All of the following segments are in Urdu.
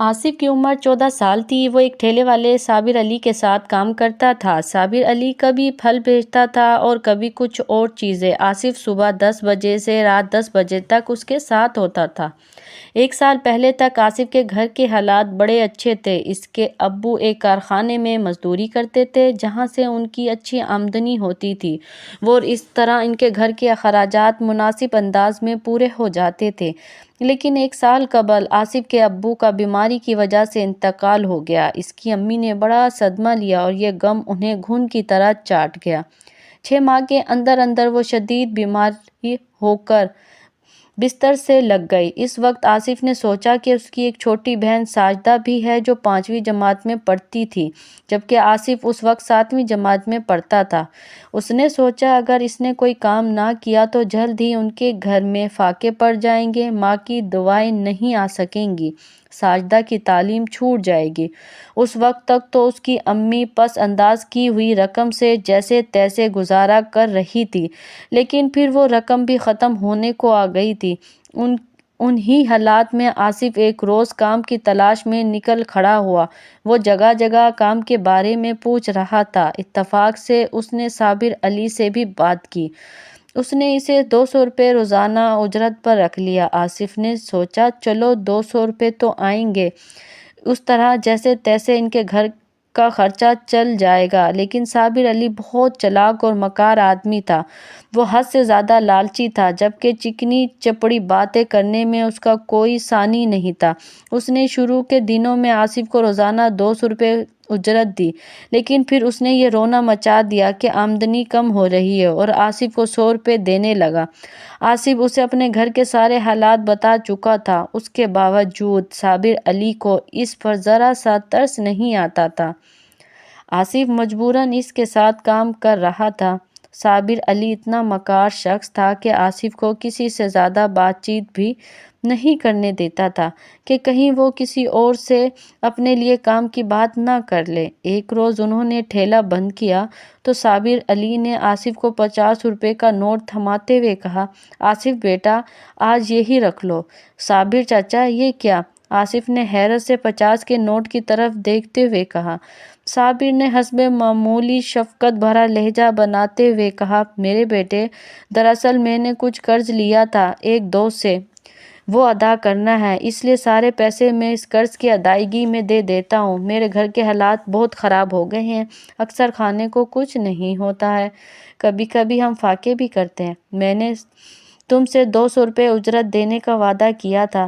آصف کی عمر 14 سال تھی۔ وہ ایک ٹھیلے والے صابر علی کے ساتھ کام کرتا تھا۔ صابر علی کبھی پھل بیچتا تھا اور کبھی کچھ اور چیزیں۔ آصف صبح 10 بجے سے رات 10 بجے تک اس کے ساتھ ہوتا تھا۔ ایک سال پہلے تک آصف کے گھر کے حالات بڑے اچھے تھے۔ اس کے ابو ایک کارخانے میں مزدوری کرتے تھے جہاں سے ان کی اچھی آمدنی ہوتی تھی، اور اس طرح ان کے گھر کے اخراجات مناسب انداز میں پورے ہو جاتے تھے۔ لیکن ایک سال قبل آصف کے ابو کا بیماری کی وجہ سے انتقال ہو گیا۔ اس کی امی نے بڑا صدمہ لیا اور یہ غم انہیں گھن کی طرح چاٹ گیا۔ 6 ماہ کے اندر اندر وہ شدید بیمار ہو کر بستر سے لگ گئی۔ اس وقت آصف نے سوچا کہ اس کی ایک چھوٹی بہن ساجدہ بھی ہے جو 5ویں جماعت میں پڑھتی تھی، جبکہ آصف اس وقت 7ویں جماعت میں پڑھتا تھا۔ اس نے سوچا اگر اس نے کوئی کام نہ کیا تو جلد ہی ان کے گھر میں فاقے پڑ جائیں گے، ماں کی دعائیں نہیں آ سکیں گی، ساجدہ کی تعلیم چھوٹ جائے گی۔ اس وقت تک تو اس کی امی پس انداز کی ہوئی رقم سے جیسے تیسے گزارا کر رہی تھی، لیکن پھر وہ رقم بھی ختم ہونے کو آ گئی تھی۔ انہی حالات میں آصف ایک روز کام کی تلاش میں نکل کھڑا ہوا۔ وہ جگہ جگہ کام کے بارے میں پوچھ رہا تھا۔ اتفاق سے اس نے صابر علی سے بھی بات کی۔ اس نے اسے 200 روپے روزانہ اجرت پر رکھ لیا۔ آصف نے سوچا چلو 200 روپے تو آئیں گے، اس طرح جیسے تیسے ان کے گھر کا خرچہ چل جائے گا۔ لیکن صابر علی بہت چالاک اور مکار آدمی تھا۔ وہ حد سے زیادہ لالچی تھا، جبکہ چکنی چپڑی باتیں کرنے میں اس کا کوئی ثانی نہیں تھا۔ اس نے شروع کے دنوں میں آصف کو روزانہ 200 روپے اجرت دی، لیکن پھر اس نے یہ رونا مچا دیا کہ آمدنی کم ہو رہی ہے اور آصف کو 100 روپے دینے لگا۔ آصف اسے اپنے گھر کے سارے حالات بتا چکا تھا۔ اس کے باوجود صابر علی کو اس پر ذرا سا ترس نہیں آتا تھا۔ آصف مجبوراً اس کے ساتھ کام کر رہا تھا۔ صابر علی اتنا مکار شخص تھا کہ آصف کو کسی سے زیادہ بات چیت بھی نہیں کرنے دیتا تھا کہ کہیں وہ کسی اور سے اپنے لیے کام کی بات نہ کر لے۔ ایک روز انہوں نے ٹھیلا بند کیا تو صابر علی نے آصف کو 50 روپے کا نوٹ تھماتے ہوئے کہا، آصف بیٹا آج یہی رکھ لو۔ صابر چاچا یہ کیا؟ آصف نے حیرت سے 50 کے نوٹ کی طرف دیکھتے ہوئے کہا۔ صابر نے حسب معمولی شفقت بھرا لہجہ بناتے ہوئے کہا، میرے بیٹے دراصل میں نے کچھ قرض لیا تھا ایک دوست سے، وہ ادا کرنا ہے، اس لیے سارے پیسے میں اس قرض کی ادائیگی میں دے دیتا ہوں۔ میرے گھر کے حالات بہت خراب ہو گئے ہیں، اکثر کھانے کو کچھ نہیں ہوتا ہے، کبھی کبھی ہم فاقے بھی کرتے ہیں۔ میں نے تم سے 200 روپے اجرت دینے کا وعدہ کیا تھا،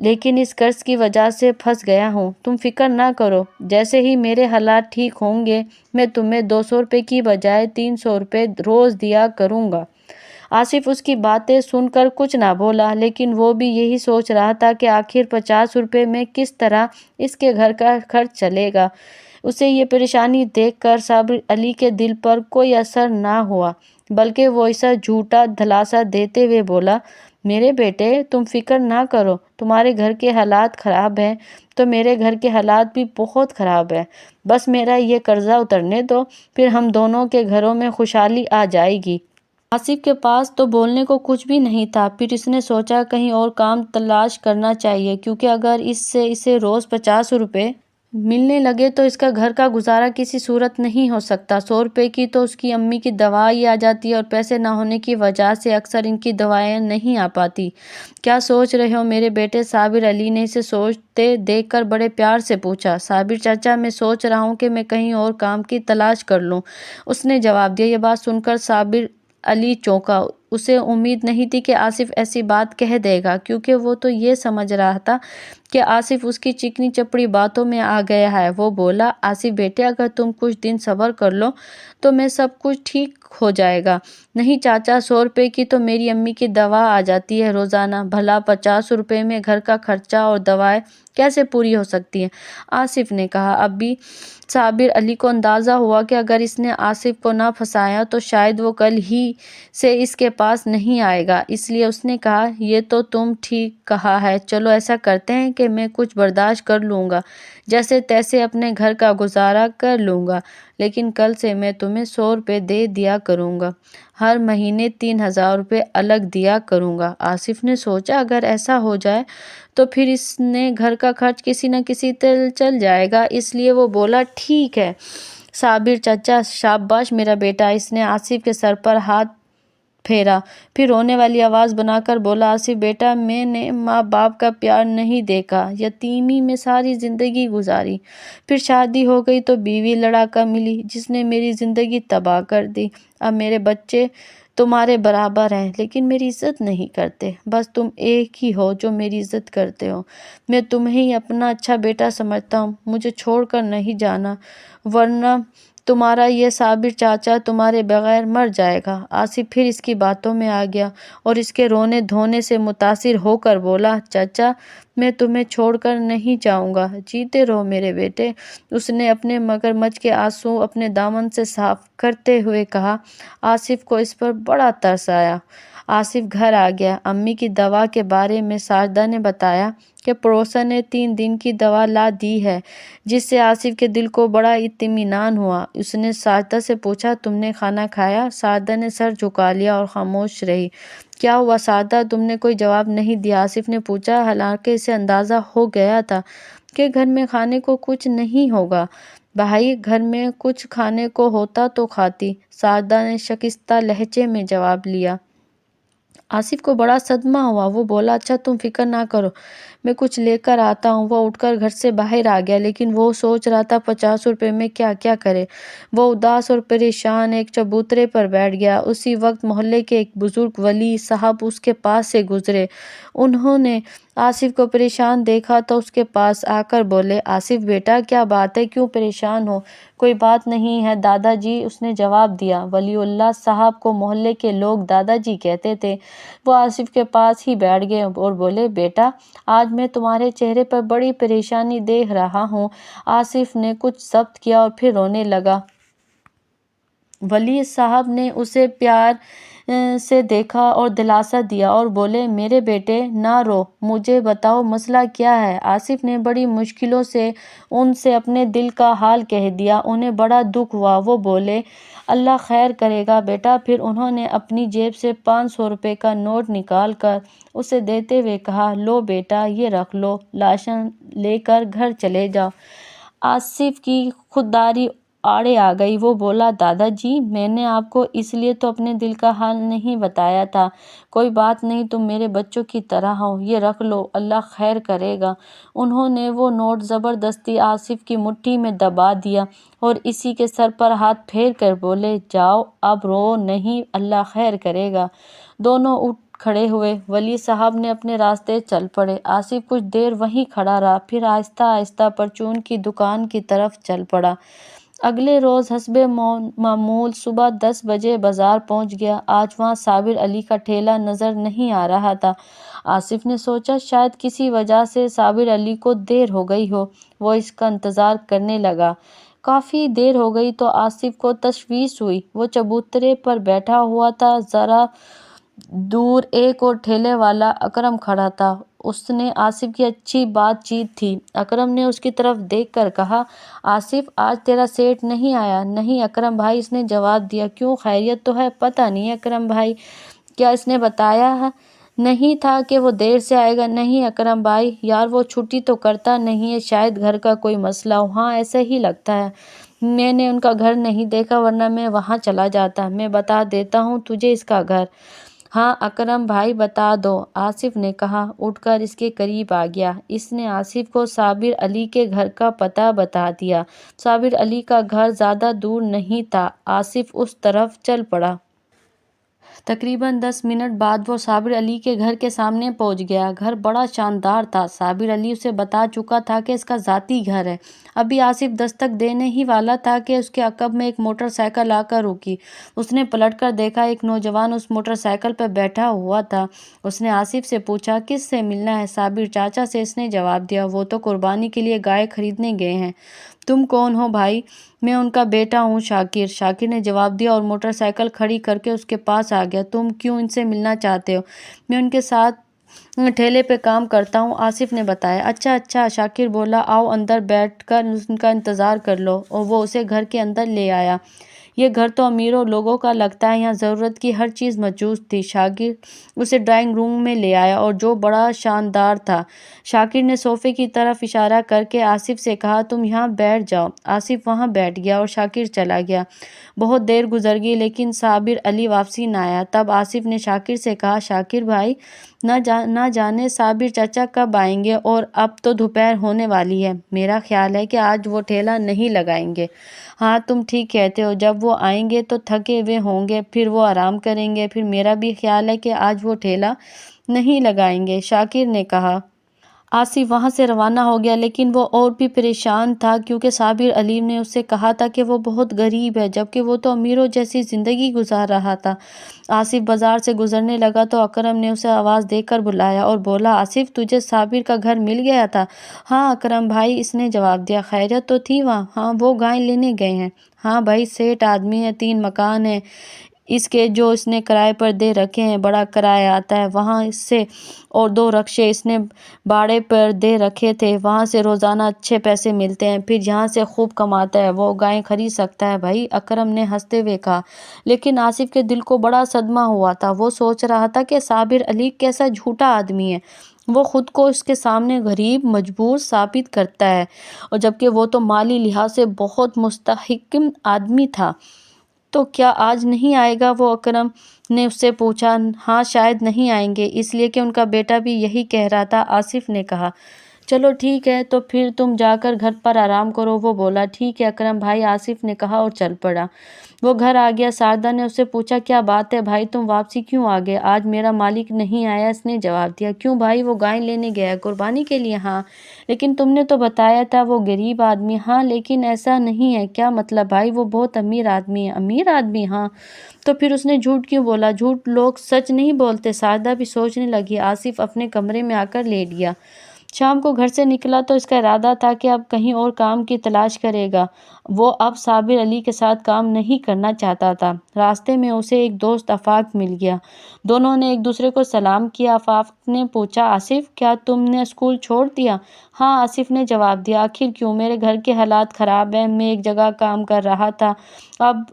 لیکن اس قرض کی وجہ سے پھنس گیا ہوں۔ تم فکر نہ کرو، جیسے ہی میرے حالات ٹھیک ہوں گے میں تمہیں 200 روپے کی بجائے 300 روپے روز دیا کروں گا۔ آصف اس کی باتیں سن کر کچھ نہ بولا، لیکن وہ بھی یہی سوچ رہا تھا کہ آخر 50 روپے میں کس طرح اس کے گھر کا خرچ چلے گا۔ اسے یہ پریشانی دیکھ کر صابر علی کے دل پر کوئی اثر نہ ہوا، بلکہ وہ اسے جھوٹا دلاسا دیتے ہوئے بولا، میرے بیٹے تم فکر نہ کرو، تمہارے گھر کے حالات خراب ہیں تو میرے گھر کے حالات بھی بہت خراب ہیں، بس میرا یہ قرضہ اترنے دو، پھر ہم دونوں کے گھروں میں خوشحالی آ جائے گی۔ آصف کے پاس تو بولنے کو کچھ بھی نہیں تھا۔ پھر اس نے سوچا کہیں اور کام تلاش کرنا چاہیے، کیونکہ اگر اس سے اسے روز 50 روپے ملنے لگے تو اس کا گھر کا گزارا کسی صورت نہیں ہو سکتا۔ 100 روپے کی تو اس کی امی کی دوا ہی آ جاتی ہے اور پیسے نہ ہونے کی وجہ سے اکثر ان کی دوائیں نہیں آ پاتی۔ کیا سوچ رہے ہو میرے بیٹے؟ صابر علی نے اسے سوچتے دیکھ کر بڑے پیار سے پوچھا۔ صابر چاچا میں سوچ رہا ہوں کہ میں کہیں اور کام کی تلاش کر لوں، اس نے جواب دیا۔ یہ بات سن کر صابر علی چونکا۔ اسے امید نہیں تھی کہ آصف ایسی بات کہہ دے گا، کیونکہ وہ تو یہ سمجھ رہا تھا کہ آصف اس کی چکنی چپڑی باتوں میں آ گیا ہے۔ وہ بولا، آصف بیٹے اگر تم کچھ دن صبر کر لو تو میں سب کچھ ٹھیک ہو جائے گا۔ نہیں چاچا، 100 روپے کی تو میری امی کی دوا آ جاتی ہے روزانہ، بھلا 50 روپے میں گھر کا خرچہ اور دوائیں کیسے پوری ہو سکتی ہیں؟ آصف نے کہا۔ اب بھی صابر علی کو اندازہ ہوا کہ اگر اس نے آصف کو نہ پھنسایا تو شاید وہ کل ہی سے اس کے پاس نہیں آئے گا، اس لیے اس نے کہا، یہ تو تم ٹھیک کہا ہے، چلو ایسا کرتے ہیں کہ میں کچھ برداشت کر لوں گا، جیسے تیسے اپنے گھر کا گزارا کر لوں گا، لیکن کل سے میں تمہیں 100 روپے دے دیا کروں گا، ہر مہینے 3,000 روپے الگ دیا کروں گا۔ آصف نے سوچا اگر ایسا ہو جائے تو پھر اس نے گھر کا خرچ کسی نہ کسی طرح چل جائے گا، اس لیے وہ بولا ٹھیک ہے صابر چچا، شاباش میرا بیٹا۔ اس نے آصف کے سر پر ہاتھ پھیرا، پھر رونے والی آواز بنا کر بولا آصف بیٹا، میں نے ماں باپ کا پیار نہیں دیکھا، یتیمی میں ساری زندگی گزاری، پھر شادی ہو گئی تو بیوی لڑاکا ملی جس نے میری زندگی تباہ کر دی۔ اب میرے بچے تمہارے برابر ہیں لیکن میری عزت نہیں کرتے، بس تم ایک ہی ہو جو میری عزت کرتے ہو۔ میں تمہیں ہی اپنا اچھا بیٹا سمجھتا ہوں، مجھے چھوڑ کر نہیں جانا ورنہ تمہارا یہ صابر چاچا تمہارے بغیر مر جائے گا۔ آصف پھر اس کی باتوں میں آ گیا اور اس کے رونے دھونے سے متاثر ہو کر بولا چچا میں تمہیں چھوڑ کر نہیں جاؤں گا، جیتے رہو میرے بیٹے۔ اس نے اپنے مگرمچھ کے آنسو اپنے دامن سے صاف کرتے ہوئے کہا۔ آصف کو اس پر بڑا ترس آیا۔ آصف گھر آ گیا۔ امی کی دوا کے بارے میں ساجدہ نے بتایا کہ پڑوسن نے 3 دن کی دوا لا دی ہے، جس سے آصف کے دل کو بڑا اطمینان ہوا۔ اس نے ساجدہ سے پوچھا تم نے کھانا کھایا؟ ساجدہ نے سر جھکا لیا اور خاموش رہی۔ کیا ہوا ساجدہ؟ تم نے کوئی جواب نہیں دیا، آصف نے پوچھا، حالانکہ اسے اندازہ ہو گیا تھا کہ گھر میں کھانے کو کچھ نہیں ہوگا۔ بھائی گھر میں کچھ کھانے کو ہوتا تو کھاتی، ساجدہ نے شکستہ لہجے میں جواب لیا۔ آصف کو بڑا صدمہ ہوا، وہ بولا اچھا تم فکر نہ کرو، میں کچھ لے کر آتا ہوں۔ وہ اٹھ کر گھر سے باہر آ گیا، لیکن وہ سوچ رہا تھا 50 روپے میں کیا کیا کرے۔ وہ اداس اور پریشان ایک چبوترے پر بیٹھ گیا۔ اسی وقت محلے کے ایک بزرگ ولی صاحب اس کے پاس سے گزرے۔ انہوں نے آصف کو پریشان دیکھا تو اس کے پاس آ کر بولے آصف بیٹا کیا بات ہے، کیوں پریشان ہو؟ کوئی بات نہیں ہے دادا جی، اس نے جواب دیا۔ ولی اللہ صاحب کو محلے کے لوگ دادا جی کہتے تھے۔ وہ آصف کے پاس ہی بیٹھ گئے اور بولے بیٹا آج میں تمہارے چہرے پر بڑی پریشانی دیکھ رہا ہوں۔ آصف نے کچھ ضبط کیا اور پھر رونے لگا۔ ولی صاحب نے اسے پیار سے دیکھا اور دلاسا دیا اور بولے میرے بیٹے نہ رو، مجھے بتاؤ مسئلہ کیا ہے؟ آصف نے بڑی مشکلوں سے ان سے اپنے دل کا حال کہہ دیا۔ انہیں بڑا دکھ ہوا۔ وہ بولے اللہ خیر کرے گا بیٹا۔ پھر انہوں نے اپنی جیب سے 500 روپے کا نوٹ نکال کر اسے دیتے ہوئے کہا لو بیٹا یہ رکھ لو، لاشیں لے کر گھر چلے جاؤ۔ آصف کی خودداری آڑے آ گئی۔ وہ بولا دادا جی میں نے آپ کو اس لیے تو اپنے دل کا حال نہیں بتایا تھا، کوئی بات نہیں تم میرے بچوں کی طرح ہو، یہ رکھ لو اللہ خیر کرے گا۔ انہوں نے وہ نوٹ زبردستی آصف کی مٹھی میں دبا دیا اور اسی کے سر پر ہاتھ پھیر کر بولے جاؤ اب رو نہیں، اللہ خیر کرے گا۔ دونوں اٹھ کھڑے ہوئے۔ ولی صاحب نے اپنے راستے چل پڑے۔ آصف کچھ دیر وہیں کھڑا رہا، پھر آہستہ آہستہ پرچون کی دکان کی طرف چل پڑا۔ اگلے روز حسب معمول صبح 10 بجے بازار پہنچ گیا۔ آج وہاں صابر علی کا ٹھیلا نظر نہیں آ رہا تھا۔ آصف نے سوچا شاید کسی وجہ سے صابر علی کو دیر ہو گئی ہو، وہ اس کا انتظار کرنے لگا۔ کافی دیر ہو گئی تو آصف کو تشویش ہوئی۔ وہ چبوترے پر بیٹھا ہوا تھا، ذرا دور ایک اور ٹھیلے والا اکرم کھڑا تھا۔ اس نے آصف کی اچھی بات چیت تھی۔ اکرم نے اس کی طرف دیکھ کر کہا آصف آج تیرا سیٹ نہیں آیا؟ نہیں اکرم بھائی، اس نے جواب دیا۔ کیوں خیریت تو ہے؟ پتہ نہیں اکرم بھائی، کیا اس نے بتایا نہیں تھا کہ وہ دیر سے آئے گا؟ نہیں اکرم بھائی، یار وہ چھٹی تو کرتا نہیں ہے، شاید گھر کا کوئی مسئلہ ہو۔ ہاں ایسا ہی لگتا ہے، میں نے ان کا گھر نہیں دیکھا ورنہ میں وہاں چلا جاتا۔ میں بتا دیتا ہوں تجھے اس کا گھر۔ ہاں اکرم بھائی بتا دو، آصف نے کہا، اٹھ کر اس کے قریب آ گیا۔ اس نے آصف کو صابر علی کے گھر کا پتہ بتا دیا۔ صابر علی کا گھر زیادہ دور نہیں تھا۔ آصف اس طرف چل پڑا۔ تقریباً 10 منٹ بعد وہ صابر علی کے گھر کے سامنے پہنچ گیا۔ گھر بڑا شاندار تھا۔ صابر علی اسے بتا چکا تھا کہ اس کا ذاتی گھر ہے۔ ابھی آصف دستک دینے ہی والا تھا کہ اس کے عقب میں ایک موٹر سائیکل آ کر رکی۔ اس نے پلٹ کر دیکھا، ایک نوجوان اس موٹر سائیکل پر بیٹھا ہوا تھا۔ اس نے آصف سے پوچھا کس سے ملنا ہے؟ صابر چاچا سے، اس نے جواب دیا۔ وہ تو قربانی کے لیے گائے خریدنے گئے ہیں۔ تم کون ہو بھائی؟ میں ان کا بیٹا ہوں شاکر، شاکر نے جواب دیا اور موٹر سائیکل کھڑی کر کے اس کے پاس آ گیا۔ تم کیوں ان سے ملنا چاہتے ہو؟ میں ان کے ساتھ ٹھیلے پہ کام کرتا ہوں، آصف نے بتایا۔ اچھا اچھا، شاکر بولا، آؤ اندر بیٹھ کر ان کا انتظار کر لو، اور وہ اسے گھر کے اندر لے آیا۔ یہ گھر تو امیروں لوگوں کا لگتا ہے، یہاں ضرورت کی ہر چیز موجود تھی۔ شاکر اسے ڈرائنگ روم میں لے آیا اور جو بڑا شاندار تھا۔ شاکر نے صوفے کی طرف اشارہ کر کے آصف سے کہا، تم یہاں بیٹھ جاؤ۔ آصف وہاں بیٹھ گیا اور شاکر چلا گیا۔ بہت دیر گزر گئی لیکن صابر علی واپسی نہ آیا۔ تب آصف نے شاکر سے کہا، شاکر بھائی، نہ جانے صابر چچا کب آئیں گے، اور اب تو دوپہر ہونے والی ہے۔ میرا خیال ہے کہ آج وہ ٹھیلا نہیں لگائیں گے۔ ہاں تم ٹھیک کہتے ہو، جب وہ آئیں گے تو تھکے ہوئے ہوں گے، پھر وہ آرام کریں گے۔ پھر میرا بھی خیال ہے کہ آج وہ ٹھیلا نہیں لگائیں گے، شاکر نے کہا۔ آصف وہاں سے روانہ ہو گیا لیکن وہ اور بھی پریشان تھا کیونکہ صابر علی نے اس سے کہا تھا کہ وہ بہت غریب ہے، جبکہ وہ تو امیروں جیسی زندگی گزار رہا تھا۔ آصف بازار سے گزرنے لگا تو اکرم نے اسے آواز دے کر بلایا اور بولا، آصف تجھے صابر کا گھر مل گیا تھا؟ ہاں اکرم بھائی، اس نے جواب دیا۔ خیریت تو تھی وہاں؟ ہاں وہ گائے لینے گئے ہیں۔ ہاں بھائی، سیٹ آدمی ہے، 3 مکان ہیں اس کے جو اس نے کرائے پر دے رکھے ہیں، بڑا کرایہ آتا ہے وہاں اس سے، اور 2 رکشے اس نے بھاڑے پر دے رکھے تھے، وہاں سے روزانہ اچھے پیسے ملتے ہیں، پھر یہاں سے خوب کماتا ہے، وہ گائیں خرید سکتا ہے بھائی، اکرم نے ہنستے ہوئے کہا۔ لیکن آصف کے دل کو بڑا صدمہ ہوا تھا۔ وہ سوچ رہا تھا کہ صابر علی کیسا جھوٹا آدمی ہے، وہ خود کو اس کے سامنے غریب مجبور ثابت کرتا ہے، اور جبکہ وہ تو مالی لحاظ سے بہت مستحکم آدمی تھا۔ تو کیا آج نہیں آئے گا وہ؟ اکرم نے اس سے پوچھا۔ ہاں شاید نہیں آئیں گے، اس لیے کہ ان کا بیٹا بھی یہی کہہ رہا تھا، آصف نے کہا۔ چلو ٹھیک ہے، تو پھر تم جا کر گھر پر آرام کرو، وہ بولا۔ ٹھیک ہے اکرم بھائی، آصف نے کہا اور چل پڑا۔ وہ گھر آ گیا۔ شاردا نے اس سے پوچھا، کیا بات ہے بھائی، تم واپسی کیوں آ گئے؟ آج میرا مالک نہیں آیا، اس نے جواب دیا۔ کیوں بھائی، وہ گائے لینے گیا ہے قربانی کے لیے؟ ہاں لیکن تم نے تو بتایا تھا وہ غریب آدمی۔ ہاں لیکن ایسا نہیں ہے۔ کیا مطلب بھائی؟ وہ بہت امیر آدمی ہے۔ امیر آدمی؟ ہاں تو پھر اس نے جھوٹ کیوں بولا؟ جھوٹ لوگ سچ نہیں بولتے۔ شاردا بھی سوچنے لگی۔ آصف اپنے کمرے میں آ کر لیٹ گیا۔ شام کو گھر سے نکلا تو اس کا ارادہ تھا کہ اب کہیں اور کام کی تلاش کرے گا، وہ اب صابر علی کے ساتھ کام نہیں کرنا چاہتا تھا۔ راستے میں اسے ایک دوست آفاق مل گیا۔ دونوں نے ایک دوسرے کو سلام کیا۔ آفاق نے پوچھا، آصف کیا تم نے اسکول چھوڑ دیا؟ ہاں آصف نے جواب دیا۔ آخر کیوں؟ میرے گھر کے حالات خراب ہیں، میں ایک جگہ کام کر رہا تھا، اب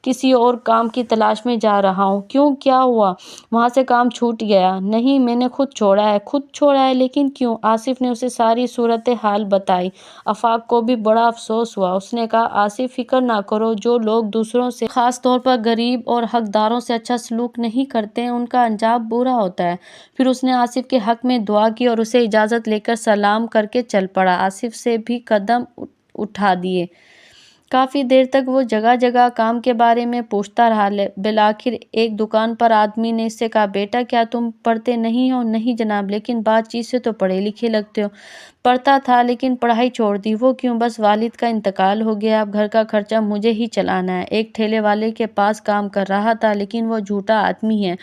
کسی اور کام کی تلاش میں جا رہا ہوں۔ کیوں، کیا ہوا؟ وہاں سے کام چھوٹ گیا؟ نہیں میں نے خود چھوڑا ہے۔ خود چھوڑا ہے؟ لیکن کیوں؟ آصف نے اسے ساری صورتحال بتائی۔ آفاق کو بھی بڑا افسوس ہوا۔ اس نے کہا، آصف فکر نہ کرو، جو لوگ دوسروں سے خاص طور پر غریب اور حقداروں سے اچھا سلوک نہیں کرتے ان کا انجام برا ہوتا ہے۔ پھر اس نے آصف کے حق میں دعا کی اور اسے اجازت لے کر سلام کر کے چل پڑا۔ آصف سے بھی قدم اٹھا دیے۔ کافی دیر تک وہ جگہ جگہ کام کے بارے میں پوچھتا رہا۔ بالآخر ایک دکان پر آدمی نے اس سے کہا، بیٹا کیا تم پڑھتے نہیں ہو؟ نہیں جناب، لیکن بات چیت سے تو پڑھے لکھے لگتے ہو۔ پڑھتا تھا لیکن پڑھائی چھوڑ دی۔ وہ کیوں؟ بس والد کا انتقال ہو گیا، اب گھر کا خرچہ مجھے ہی چلانا ہے۔ ایک ٹھیلے والے کے پاس کام کر رہا تھا لیکن وہ جھوٹا آدمی ہے،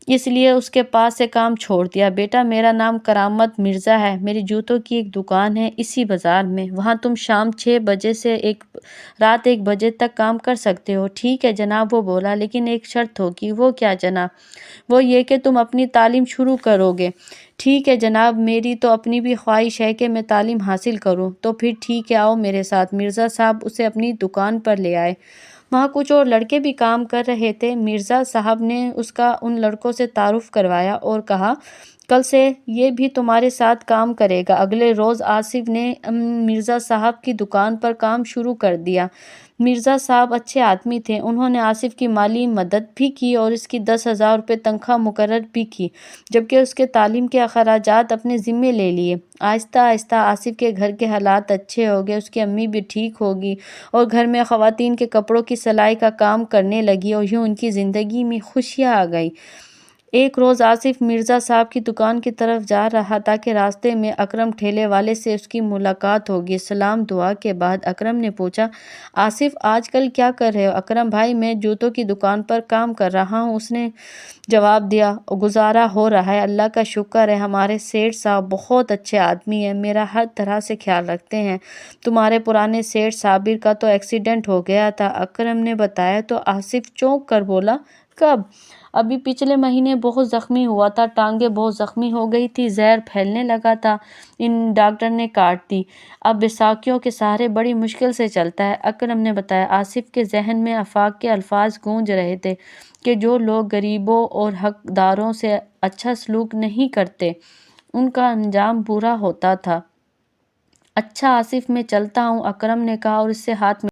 اس لیے اس کے پاس سے کام چھوڑ دیا۔ بیٹا میرا نام کرامت مرزا ہے، میری جوتوں کی ایک دکان ہے اسی بازار میں، وہاں تم شام 6 بجے سے رات 1 بجے تک کام کر سکتے ہو۔ ٹھیک ہے جناب، وہ بولا، لیکن ایک شرط ہوگی۔ وہ کیا جناب؟ وہ یہ کہ تم اپنی تعلیم شروع کرو گے۔ ٹھیک ہے جناب، میری تو اپنی بھی خواہش ہے کہ میں تعلیم حاصل کروں۔ تو پھر ٹھیک ہے، آؤ میرے ساتھ۔ مرزا صاحب اسے اپنی دکان پر لے آئے۔ وہاں کچھ اور لڑکے بھی کام کر رہے تھے۔ مرزا صاحب نے اس کا ان لڑکوں سے تعارف کروایا اور کہا، کل سے یہ بھی تمہارے ساتھ کام کرے گا۔ اگلے روز آصف نے مرزا صاحب کی دکان پر کام شروع کر دیا۔ مرزا صاحب اچھے آدمی تھے، انہوں نے آصف کی مالی مدد بھی کی اور اس کی 10,000 روپے تنخواہ مقرر بھی کی، جبکہ اس کے تعلیم کے اخراجات اپنے ذمے لے لیے۔ آہستہ آہستہ آصف کے گھر کے حالات اچھے ہو گئے، اس کی امی بھی ٹھیک ہو گئی اور گھر میں خواتین کے کپڑوں کی سلائی کا کام کرنے لگی، اور یوں ان کی زندگی میں خوشیاں آ گئی۔ ایک روز آصف مرزا صاحب کی دکان کی طرف جا رہا تھا کہ راستے میں اکرم ٹھیلے والے سے اس کی ملاقات ہو گئی۔ سلام دعا کے بعد اکرم نے پوچھا، آصف آج کل کیا کر رہے ہو؟ اکرم بھائی میں جوتوں کی دکان پر کام کر رہا ہوں، اس نے جواب دیا۔ گزارا ہو رہا ہے، اللہ کا شکر ہے، ہمارے سیٹھ صاحب بہت اچھے آدمی ہیں، میرا ہر طرح سے خیال رکھتے ہیں۔ تمہارے پرانے سیٹھ صابر کا تو ایکسیڈنٹ ہو گیا تھا، اکرم نے بتایا۔ تو آصف چونک کر بولا، کب؟ ابھی پچھلے مہینے بہت زخمی ہوا تھا، ٹانگیں بہت زخمی ہو گئی تھی، زہر پھیلنے لگا تھا، ڈاکٹر نے کاٹ دی، اب بیساکھیوں کے سہارے بڑی مشکل سے چلتا ہے، اکرم نے بتایا۔ آصف کے ذہن میں آفاق کے الفاظ گونج رہے تھے کہ جو لوگ غریبوں اور حقداروں سے اچھا سلوک نہیں کرتے ان کا انجام برا ہوتا تھا۔ اچھا آصف، میں چلتا ہوں، اکرم نے کہا اور اس سے ہاتھ